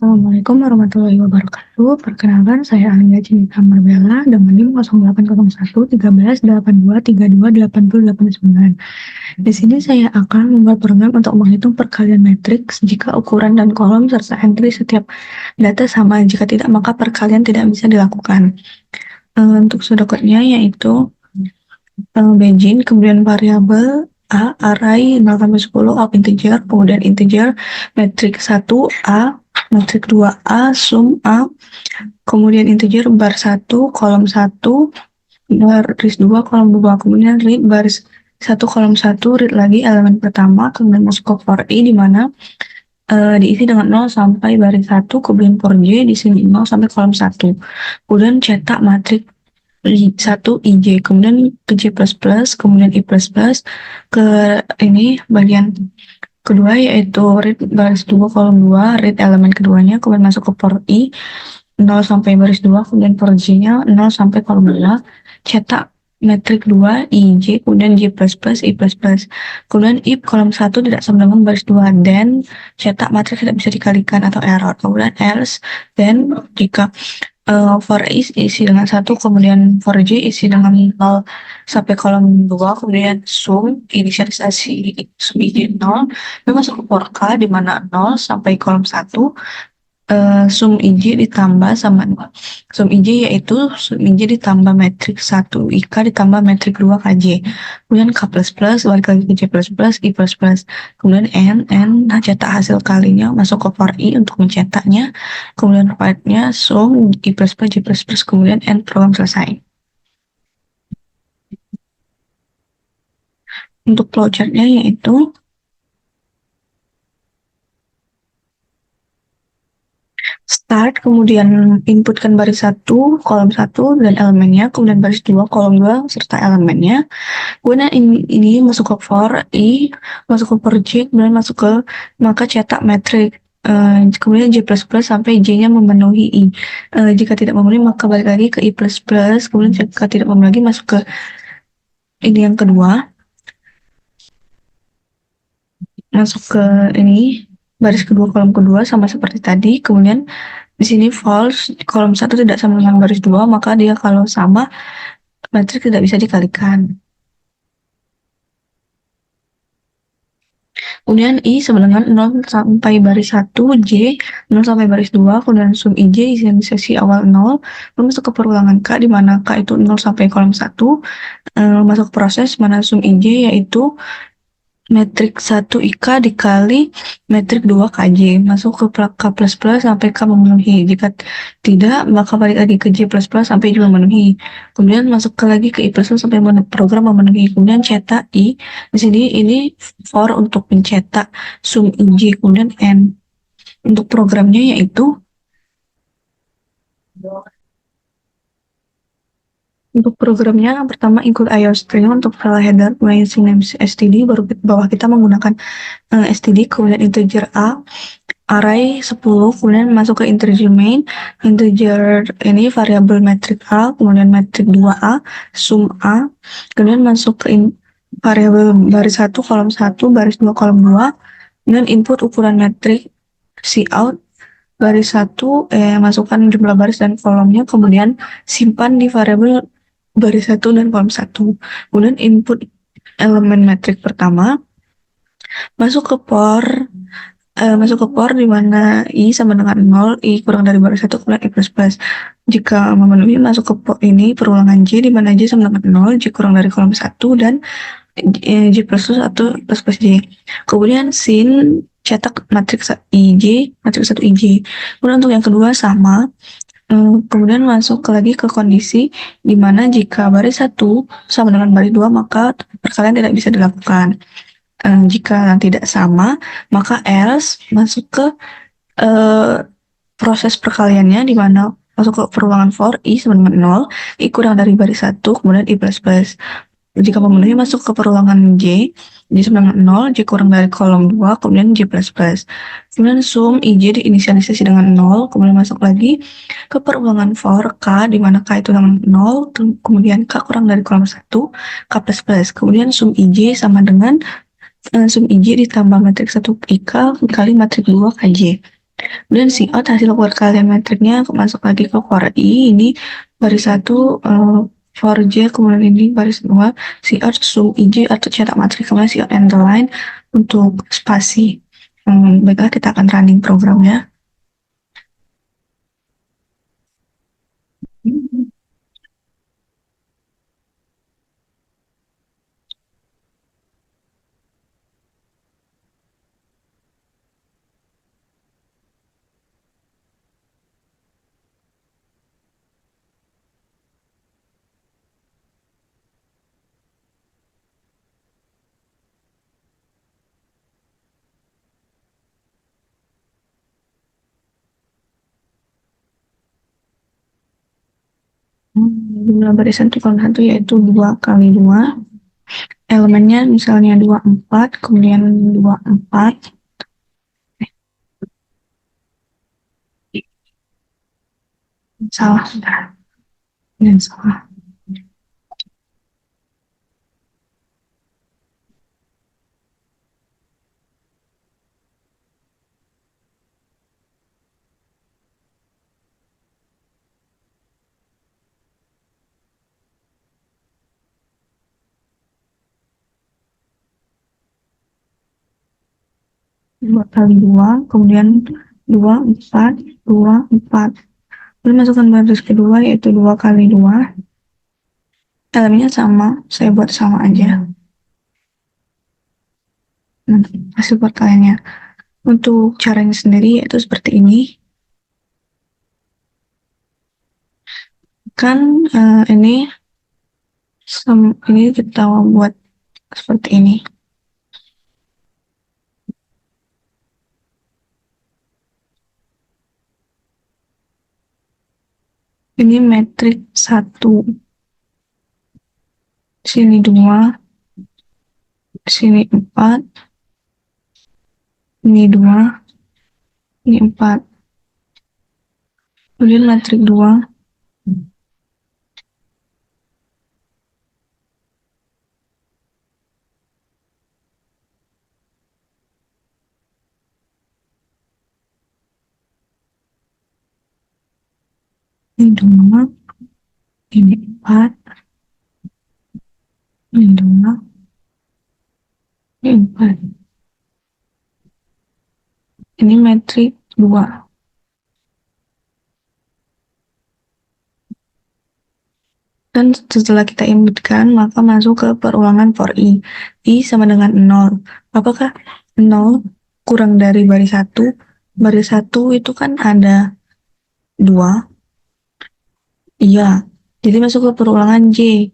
Assalamualaikum warahmatullahi wabarakatuh. Perkenalkan, saya Alia Cinta Marbella dengan NIM 0801 1382323289. Di sini saya akan membuat program untuk menghitung perkalian matriks jika ukuran dan kolom serta entry setiap data sama. Jika tidak, maka perkalian tidak bisa dilakukan. Untuk pseudocode-nya yaitu Beijing, kemudian variabel array 0 sampai 10 of integer, kemudian integer, metrik 1 A, metrik 2A, sum A, kemudian integer bar 1, kolom 1, baris 2, kolom 2, kemudian read baris 1, kolom 1, read lagi elemen pertama, kemudian masuk ke for i di mana diisi dengan 0 sampai baris 1, kemudian for j di sini 0 sampai kolom 1. Kemudian cetak matrik 1 IJ, kemudian ke J++, kemudian I++, ke ini bagian kedua yaitu read baris 2 kolom 2, read elemen keduanya, kemudian masuk ke for I 0 sampai baris 2, kemudian for J-nya 0 sampai kolom 2, cetak metrik 2 IJ, kemudian J++, I++, kemudian if kolom 1 tidak sama dengan baris 2, then cetak matrik tidak bisa dikalikan atau error, kemudian else, then jika for i isi dengan 1, kemudian for j isi dengan 0 sampai kolom 2, kemudian sum inisialisasi sum ij 0, dan masuk ke for k di mana 0 sampai kolom 1, sum ij ditambah sama sum ij yaitu sum ij ditambah metrik 1 IK ditambah metrik 2 KJ, kemudian K++, balik lagi ke J++, I++, kemudian N, nah cetak hasil kalinya, masuk ke for I untuk mencetaknya, kemudian file-nya sum I++, J++, kemudian N, program selesai. Untuk flowchart-nya yaitu start, kemudian inputkan baris 1, kolom 1 dan elemennya, kemudian baris 2, kolom 2 serta elemennya. Kemudian ini masuk ke for i, masuk ke for j, kemudian masuk ke maka cetak metrik, kemudian J++ sampai J-nya memenuhi I. Jika tidak memenuhi maka balik lagi ke I++, kemudian jika tidak memenuhi lagi masuk ke ini yang kedua, masuk ke ini baris kedua, kolom kedua sama seperti tadi. Kemudian di sini false, kolom 1 tidak sama dengan baris 2, maka dia kalau sama matrik tidak bisa dikalikan. Kemudian I sama dengan 0 sampai baris 1, J 0 sampai baris 2, kemudian sum IJ isi sesi awal 0, lalu masuk ke perulangan K di mana K itu 0 sampai kolom 1, masuk ke proses mana sum IJ yaitu metrik 1 IK dikali metrik 2 KJ, masuk ke K++ sampai K memenuhi. Jika tidak, maka balik lagi ke J++ sampai juga memenuhi. Kemudian masuk lagi ke I++ sampai program memenuhi. Kemudian cetak I. Di sini ini for untuk mencetak sum IJ, kemudian N. Untuk programnya yaitu untuk programnya yang pertama include IO string untuk file header, kemudian name std, baru bawah kita menggunakan std, kemudian integer A, array 10, kemudian masuk ke integer main, integer ini variabel metrik A, kemudian metrik 2A, sum A, kemudian masuk ke variabel baris 1, kolom 1, baris 2, kolom 2, kemudian input ukuran metrik cout, baris 1, masukkan jumlah baris dan kolomnya, kemudian simpan di variabel baris 1 dan kolom 1. Kemudian input elemen metrik pertama, masuk ke for di mana I sama dengan 0, I kurang dari baris 1, kemudian I++. Jika memenuhi masuk ke ini perulangan J di mana J sama dengan 0, J kurang dari kolom 1 dan J++ atau plus J. Kemudian sin cetak matriks IJ, matriks 1 IJ. Kemudian untuk yang kedua sama. Kemudian masuk lagi ke kondisi di mana jika baris 1 sama dengan baris 2 maka perkalian tidak bisa dilakukan. Jika tidak sama maka else masuk ke proses perkaliannya di mana masuk ke perulangan for I sama dengan 0, I kurang dari baris 1, kemudian I++. Jika memenuhi masuk ke perulangan J sama dengan 0, J kurang dari kolom 2, kemudian J++. Kemudian sum IJ diinisialisasi dengan 0, kemudian masuk lagi ke perulangan for K di mana K itu dengan 0, kemudian K kurang dari kolom 1, K++. Kemudian sum IJ sama dengan sum IJ ditambah metrik 1 IK kali metrik 2 KJ. Kemudian si out hasil perkalian metriknya masuk lagi ke for i, ini baris 1 for j, kemudian ini baris 2 si out sum ij atau cetak matrik, kemudian si out underline untuk spasi. Baiklah, kita akan running programnya. Jumlah barisan itu kolom 1 yaitu 2 kali 2. Elemennya misalnya 24, kemudian 24. Salah, dan salah. Dua kali 2, kemudian 2, 4, 2, 4. Lalu masukkan baris kedua yaitu 2 kali 2. Elemennya sama, saya buat sama aja. Hasil perkaliannya. Untuk caranya sendiri yaitu seperti ini. Kan ini kita buat seperti ini. Ini metrik 1. Sini 2, sini 4, ini 2, ini 4. Kemudian metrik 2, ini 2, ini 4, ini 2, ini 4. Ini metrik 2. Dan setelah kita inputkan, maka masuk ke perulangan for i. I sama dengan 0. Apakah 0 kurang dari baris 1? Baris 1 itu kan ada 2. Iya. Jadi masuk ke perulangan J.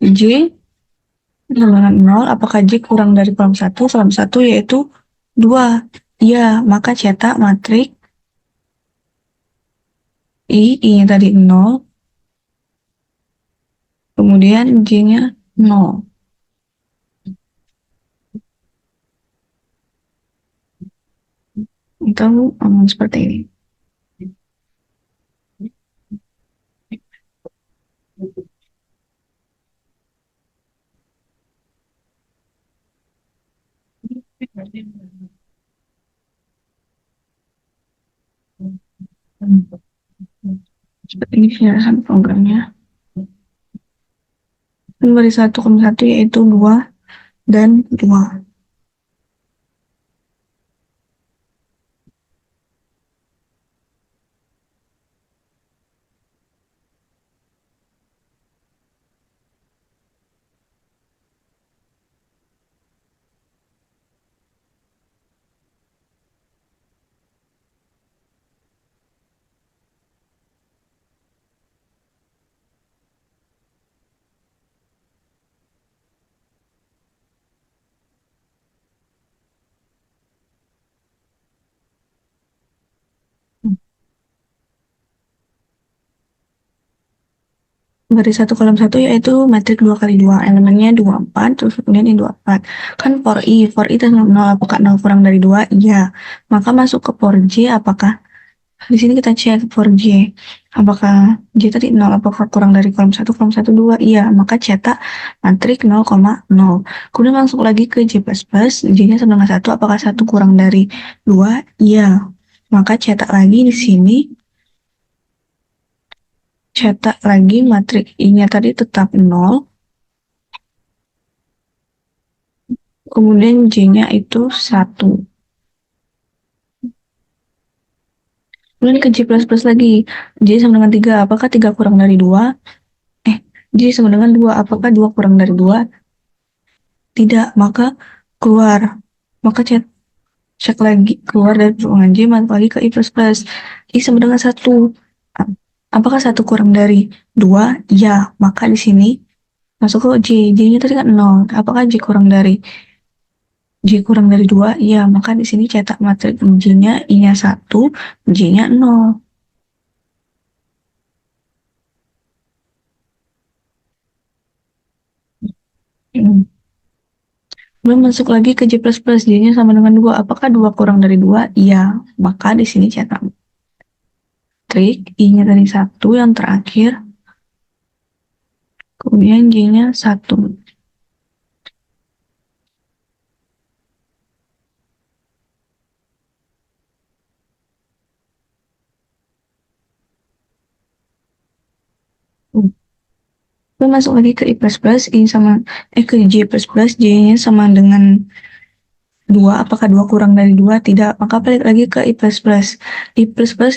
J sama dengan 0. Apakah J kurang dari kolom 1? Kolom 1 yaitu 2. Iya. Maka cetak matrik I-nya tadi 0. Kemudian J-nya 0. Itu seperti ini. Seperti ini penjelasan programnya. Dan baris 1,1 yaitu 2 dan 2. Baris 1 kolom 1 yaitu metrik 2 kali 2. Elemennya 24, terus kemudian ini 24. Kan for i itu 0. Apakah 0 kurang dari 2? Iya. Maka masuk ke for j, apakah di sini kita cek for j. Apakah j tadi 0? Apakah kurang dari kolom 1? Kolom 1, 2? Iya. Maka cetak matrik 0,0. Kemudian masuk lagi ke j++. J-nya sama dengan 1. Apakah 1 kurang dari 2? Iya. Maka cetak lagi di sini, cetak lagi matriks I-nya tadi tetap 0, kemudian J-nya itu 1. Kemudian ke J++ lagi, J sama dengan 3, apakah 3 kurang dari 2? J sama dengan 2, apakah 2 kurang dari 2? Tidak, maka keluar. Maka cek lagi, keluar dari ruangan J, masuk lagi ke I++. I sama dengan 1. Apakah 1 kurang dari 2? Ya, maka di sini masuk ke J. J-nya tadi kan 0. Apakah J kurang dari 2? Ya, maka di sini cetak matriks J-nya, I-nya 1, J-nya 0. Belum masuk lagi ke J++, J-nya sama dengan 2. Apakah 2 kurang dari 2? Iya. Maka di sini cetak trik, I-nya dari 1 yang terakhir, kemudian J-nya 1. Belum masuk lagi ke I++, ke J++, J-nya sama dengan 2, apakah 2 kurang dari 2? Tidak, maka balik lagi ke I++. I++,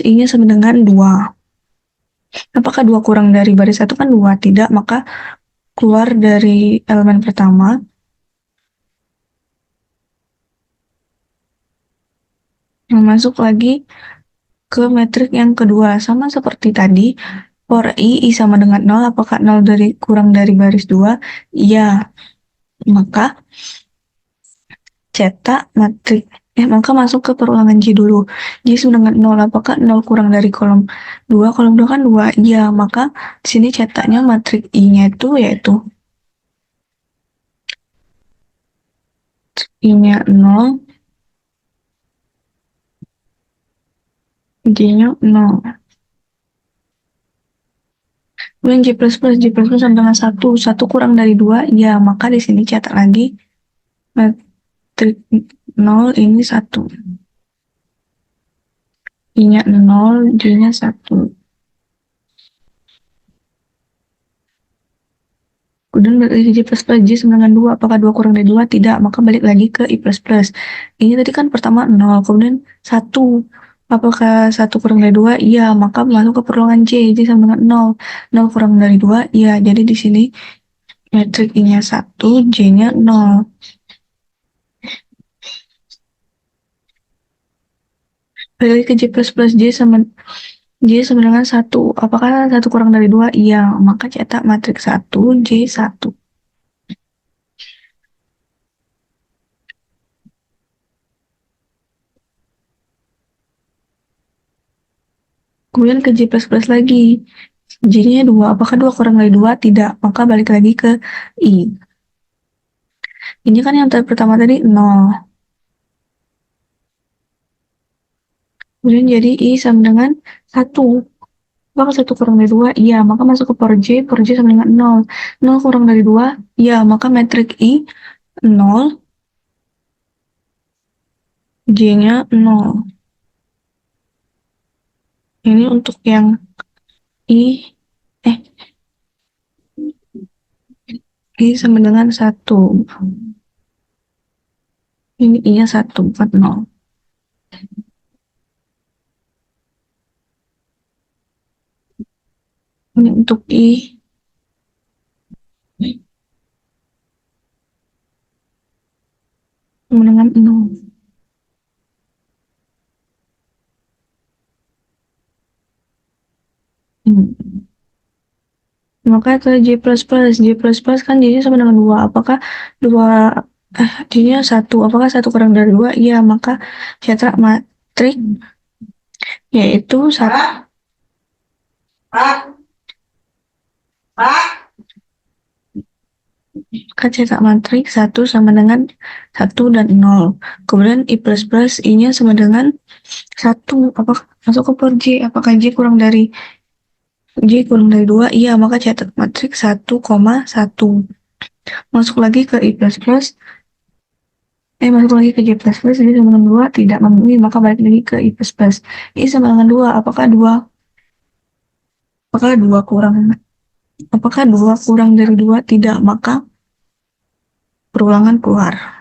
I-nya sama dengan 2. Apakah 2 kurang dari baris 1 kan 2? Tidak, maka keluar dari elemen pertama. Masuk lagi ke metrik yang kedua. Sama seperti tadi, for I sama dengan 0, apakah 0 kurang dari baris 2? Iya, maka cetak matrik. Maka masuk ke perulangan J dulu. J sama dengan 0, apakah 0 kurang dari kolom 2? Kolom 2 kan 2. Iya, maka di sini cetaknya matrik I-nya itu yaitu I-nya 0, J-nya 0. Kemudian J++, sama dengan 1 kurang dari 2, ya maka di sini cetak lagi matrik 0, ini 1. I-nya 0, J-nya 1. Kemudian balik lagi J++, J sama dengan 2, apakah 2 kurang dari 2? Tidak, maka balik lagi ke I++. Ini tadi kan pertama 0, kemudian 1. Apakah 1 kurang dari 2? Iya, maka masuk ke perulangan J. J sama dengan 0. 0 kurang dari 2? Iya, jadi di sini metrik I-nya 1, J-nya 0. Balik lagi ke J++, J sama dengan 1. Apakah 1 kurang dari 2? Iya, maka cetak matriks 1, J 1. Kemudian ke J++ lagi. J-nya 2. Apakah 2 kurang dari 2? Tidak. Maka balik lagi ke I. Ini kan yang pertama tadi 0. Kemudian jadi I sama dengan 1. Apakah 1 kurang dari 2? Iya. Maka masuk ke per J sama dengan 0. 0 kurang dari 2? Iya. Maka metrik I 0. J-nya 0. Ini untuk yang I. I sama dengan 1. Ini I-nya 1, bukan 0. Ini untuk I sama dengan 0. Maka ke J++, kan J-nya sama dengan 2. Apakah 2, J-nya 1. Apakah 1 kurang dari 2? Iya, maka cetak matrik yaitu 1. Maka cetak matrik 1 sama dengan 1 dan 0. Kemudian I++, I-nya sama dengan 1. Apakah masuk ke per J? Apakah J kurang dari 2? Iya, maka cetak matriks 1,1. Masuk lagi ke I++, Masuk lagi ke J plus plus, jadi sama dengan 2 tidak memenuhi, maka balik lagi ke I plus plus. I sama dengan 2, apakah 2 kurang, apakah 2 kurang dari 2 tidak, maka perulangan keluar.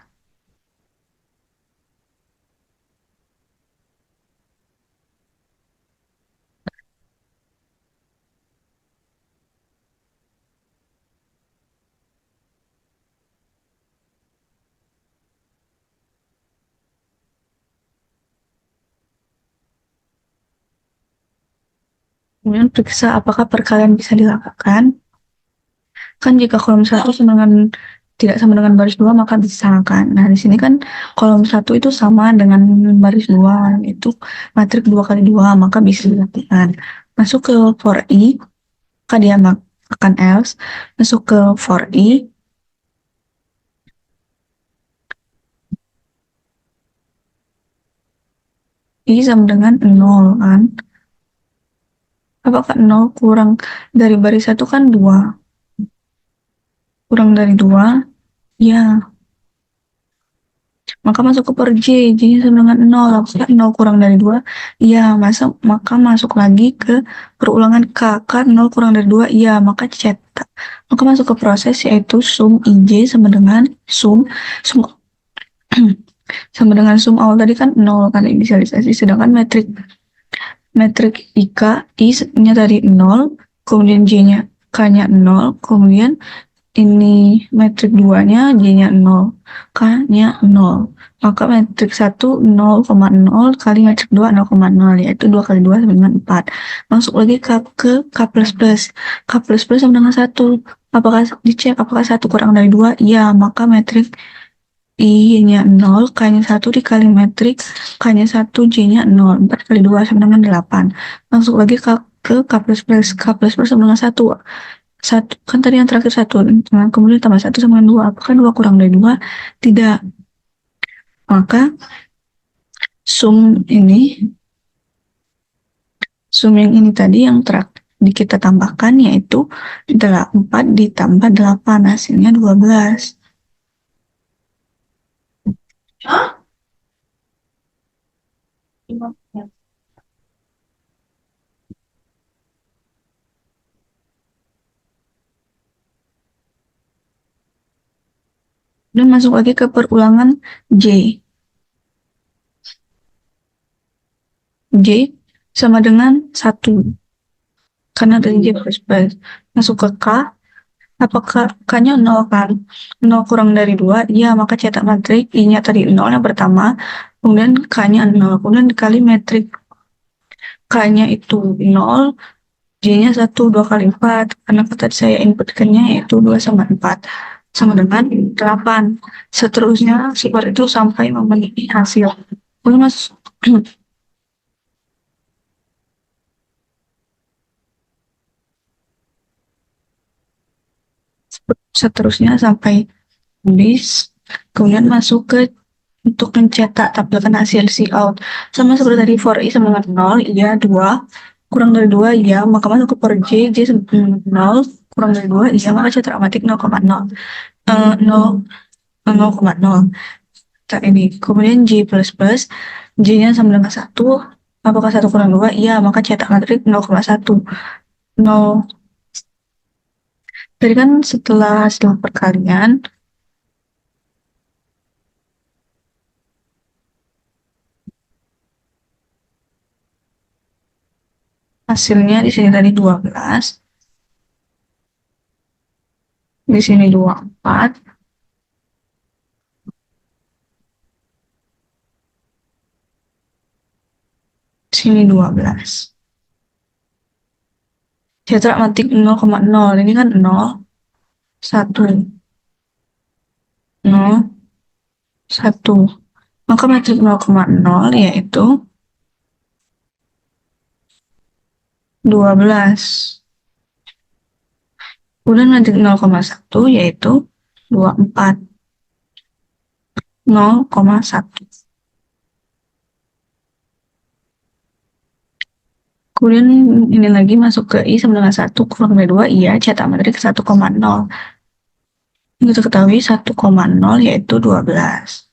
Kemudian periksa apakah perkalian bisa dilakukan. Kan jika kolom 1 sama dengan tidak sama dengan baris 2 maka bisa kan. Nah, di sini kan kolom 1 itu sama dengan baris 2, itu matrik 2 kali 2 maka bisa dilakukan. Masuk ke for I, maka dia akan else. Masuk ke for I, I sama dengan 0 kan. Apakah 0 kurang dari baris 1 kan 2. Kurang dari 2, ya. Maka masuk ke per J, J-nya sama dengan 0. Apakah 0 kurang dari 2? Iya, maka masuk lagi ke perulangan K. Kan 0 kurang dari 2? Iya, maka cetak. Maka masuk ke proses yaitu sum IJ sama dengan sum sama dengan sum awal tadi kan 0 kan inisialisasi, sedangkan metrik IK, I-nya tadi 0, kemudian J-nya K-nya 0, kemudian ini metrik 2-nya, J-nya 0, K-nya 0. Maka metrik 1 0,0 kali metrik 2 0,0, yaitu 2 kali 2 sama dengan 4. Masuk lagi ke K plus plus. K plus plus sama dengan 1. Apakah dicek apakah 1 kurang dari 2? Iya, maka metrik I-nya 0, K-nya 1 dikali metrik K-nya 1, J-nya 0. 4 kali 2 sama dengan 8. Masuk lagi ke K plus plus. K plus plus sama dengan 1. Kan tadi yang terakhir 1. Nah, kemudian tambah 1 sama dengan 2. Apakah 2 kurang dari 2? Tidak. Maka sum yang ini tadi yang kita tambahkan yaitu 4 ditambah 8, hasilnya 12. Dan masuk lagi ke perulangan J. J sama dengan 1. Karena dari J plus plus. Masuk ke K. Apakah K-nya 0 kan? 0 kurang dari 2, iya maka cetak matrik I-nya tadi 0 yang pertama, kemudian K-nya 0, kemudian dikali metrik K-nya itu 0, J-nya 1, 2 kali 4, karena tadi saya inputkannya yaitu 2 sama 4, sama dengan 8. Seterusnya seperti itu sampai memenuhi hasil. Kemudian mas seterusnya sampai habis, kemudian masuk ke untuk mencetak tampilkan hasil C out. Sama seperti tadi for I sama dengan 0, iya 2. Kurang dari 2, iya. Maka masuk ke per J, J sama dengan 0. Kurang dari 2, iya. Maka cetak amatik 0,0. 0,0. Nah, ini. Kemudian J plus plus, J-nya sama dengan 1. Apakah 1 kurang 2? Iya. Maka cetak matrik 0,1. 0. Tadi kan setelah perkalian, hasilnya di sini tadi 12, di sini 24, sini 12. Cetak matik 0,0, ini kan 0, 1, 0, 1. Maka matrik 0,0 yaitu 12. Kemudian matrik 0,1 yaitu 24. 0,1. Kemudian ini lagi masuk ke I sama dengan 1 kurang dari 2, iya cetak matrik 1,0. Kita ketahui 1,0 yaitu 12.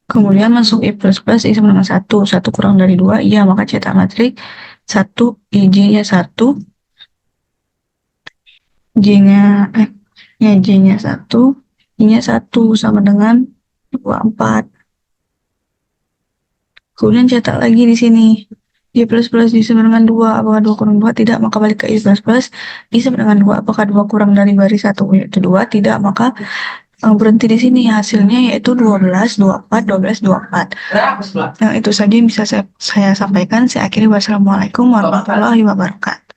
Kemudian masuk I plus plus, I sama dengan 1. 1 kurang dari 2, iya, maka cetak matrik 1, J-nya 1, J-nya, J-nya 1, I-nya 1, sama dengan 24. Kemudian cetak lagi di sini. Y plus plus I sama dengan 2, apakah 2 kurang 2? Tidak, maka balik ke I plus plus, I sama dengan 2, apakah 2 kurang dari baris 1? Yaitu 2, tidak, maka berhenti di sini. Hasilnya yaitu 12, 24, 12, 24. Nah, itu saja yang bisa saya sampaikan. Saya akhiri. Wassalamualaikum warahmatullahi wabarakatuh.